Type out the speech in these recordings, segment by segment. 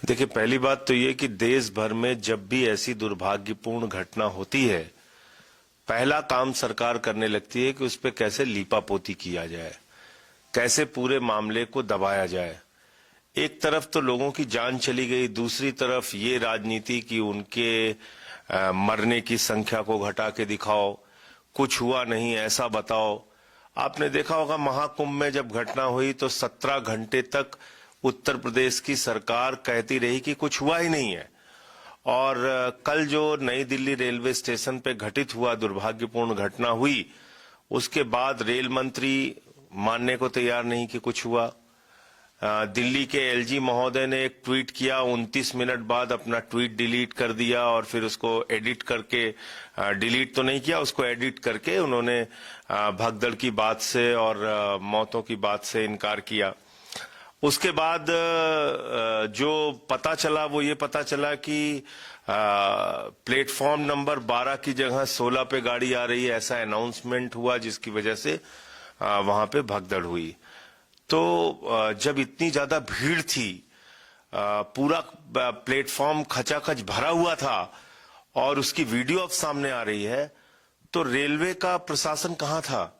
देखिए, पहली बात तो ये कि देश भर में जब भी ऐसी दुर्भाग्यपूर्ण घटना होती है, पहला काम सरकार करने लगती है कि उस पर कैसे लीपापोती किया जाए, कैसे पूरे मामले को दबाया जाए। एक तरफ तो लोगों की जान चली गई, दूसरी तरफ ये राजनीति कि उनके मरने की संख्या को घटा के दिखाओ, कुछ हुआ नहीं ऐसा बताओ। आपने देखा होगा महाकुंभ में जब घटना हुई तो 17 घंटे तक उत्तर प्रदेश की सरकार कहती रही कि कुछ हुआ ही नहीं है। और कल जो नई दिल्ली रेलवे स्टेशन पे घटित हुआ दुर्भाग्यपूर्ण घटना हुई, उसके बाद रेल मंत्री मानने को तैयार नहीं कि कुछ हुआ। दिल्ली के एलजी महोदय ने एक ट्वीट किया, 29 मिनट बाद अपना ट्वीट डिलीट कर दिया और फिर उसको एडिट करके, डिलीट तो नहीं किया, उसको एडिट करके उन्होंने भगदड़ की बात से और मौतों की बात से इनकार किया। उसके बाद जो पता चला वो ये पता चला कि प्लेटफॉर्म नंबर 12 की जगह 16 पे गाड़ी आ रही है, ऐसा अनाउंसमेंट हुआ, जिसकी वजह से वहां पे भगदड़ हुई। तो जब इतनी ज्यादा भीड़ थी, पूरा प्लेटफॉर्म खचाखच भरा हुआ था और उसकी वीडियो अब सामने आ रही है, तो रेलवे का प्रशासन कहाँ था?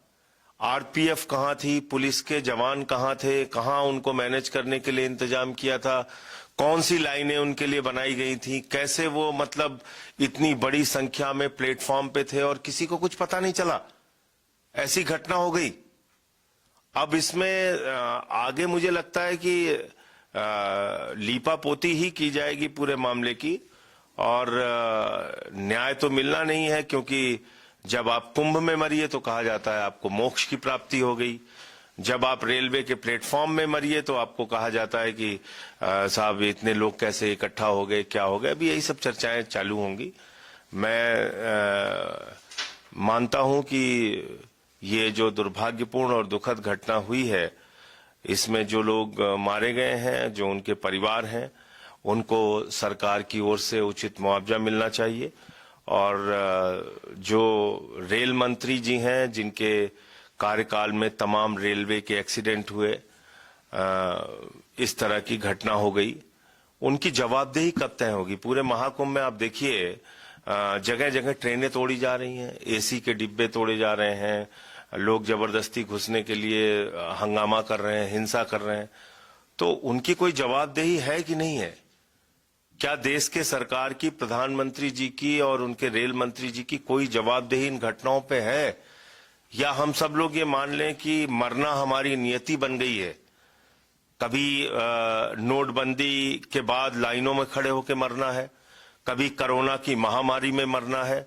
आरपीएफ कहाँ थी? पुलिस के जवान कहाँ थे? कहाँ उनको मैनेज करने के लिए इंतजाम किया था? कौन सी लाइनें उनके लिए बनाई गई थी? कैसे वो मतलब इतनी बड़ी संख्या में प्लेटफॉर्म पे थे और किसी को कुछ पता नहीं चला? ऐसी घटना हो गई। अब इसमें आगे मुझे लगता है कि लीपापोती ही की जाएगी पूरे मामले की, और न्याय तो मिलना नहीं है, क्योंकि जब आप कुंभ में मरिए तो कहा जाता है आपको मोक्ष की प्राप्ति हो गई, जब आप रेलवे के प्लेटफॉर्म में मरिए तो आपको कहा जाता है कि साहब इतने लोग कैसे इकट्ठा हो गए, क्या हो गए। अभी यही सब चर्चाएं चालू होंगी। मैं मानता हूं कि ये जो दुर्भाग्यपूर्ण और दुखद घटना हुई है, इसमें जो लोग मारे गए हैं, जो उनके परिवार हैं, उनको सरकार की ओर से उचित मुआवजा मिलना चाहिए। और जो रेल मंत्री जी हैं, जिनके कार्यकाल में तमाम रेलवे के एक्सीडेंट हुए, इस तरह की घटना हो गई, उनकी जवाबदेही कब तय होगी? पूरे महाकुंभ में आप देखिए, जगह जगह ट्रेनें तोड़ी जा रही हैं, एसी के डिब्बे तोड़े जा रहे हैं, लोग जबरदस्ती घुसने के लिए हंगामा कर रहे हैं, हिंसा कर रहे हैं। तो उनकी कोई जवाबदेही है कि नहीं है? क्या देश के सरकार की, प्रधानमंत्री जी की और उनके रेल मंत्री जी की कोई जवाबदेही इन घटनाओं पे है? या हम सब लोग ये मान लें कि मरना हमारी नियति बन गई है? कभी नोटबंदी के बाद लाइनों में खड़े होकर मरना है, कभी कोरोना की महामारी में मरना है,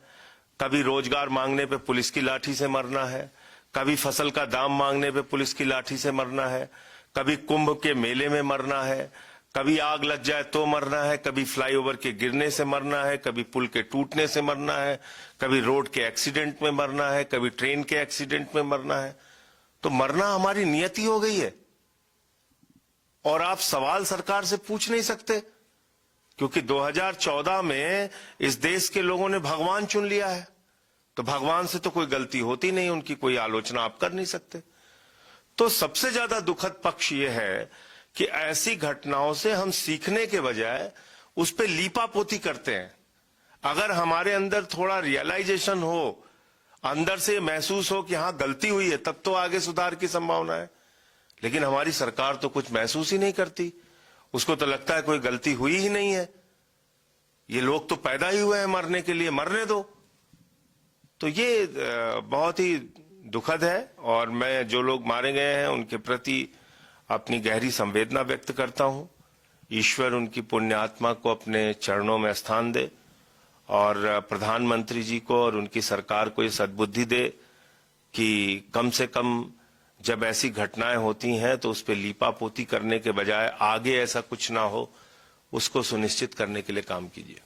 कभी रोजगार मांगने पे पुलिस की लाठी से मरना है, कभी फसल का दाम मांगने पे पुलिस की लाठी से मरना है, कभी कुंभ के मेले में मरना है, कभी आग लग जाए तो मरना है, कभी फ्लाईओवर के गिरने से मरना है, कभी पुल के टूटने से मरना है, कभी रोड के एक्सीडेंट में मरना है, कभी ट्रेन के एक्सीडेंट में मरना है। तो मरना हमारी नियति हो गई है। और आप सवाल सरकार से पूछ नहीं सकते, क्योंकि 2014 में इस देश के लोगों ने भगवान चुन लिया है, तो भगवान से तो कोई गलती होती नहीं, उनकी कोई आलोचना आप कर नहीं सकते। तो सबसे ज्यादा दुखद पक्ष यह है कि ऐसी घटनाओं से हम सीखने के बजाय उस पर लीपापोती करते हैं। अगर हमारे अंदर थोड़ा रियलाइजेशन हो, अंदर से महसूस हो कि हाँ गलती हुई है, तब तो आगे सुधार की संभावना है। लेकिन हमारी सरकार तो कुछ महसूस ही नहीं करती, उसको तो लगता है कोई गलती हुई ही नहीं है, ये लोग तो पैदा ही हुए हैं मरने के लिए, मरने दो। तो ये बहुत ही दुखद है, और मैं जो लोग मारे गए हैं उनके प्रति अपनी गहरी संवेदना व्यक्त करता हूं। ईश्वर उनकी पुण्य आत्मा को अपने चरणों में स्थान दे, और प्रधानमंत्री जी को और उनकी सरकार को ये सद्बुद्धि दे कि कम से कम जब ऐसी घटनाएं होती हैं तो उस पर लीपापोती करने के बजाय आगे ऐसा कुछ ना हो, उसको सुनिश्चित करने के लिए काम कीजिए।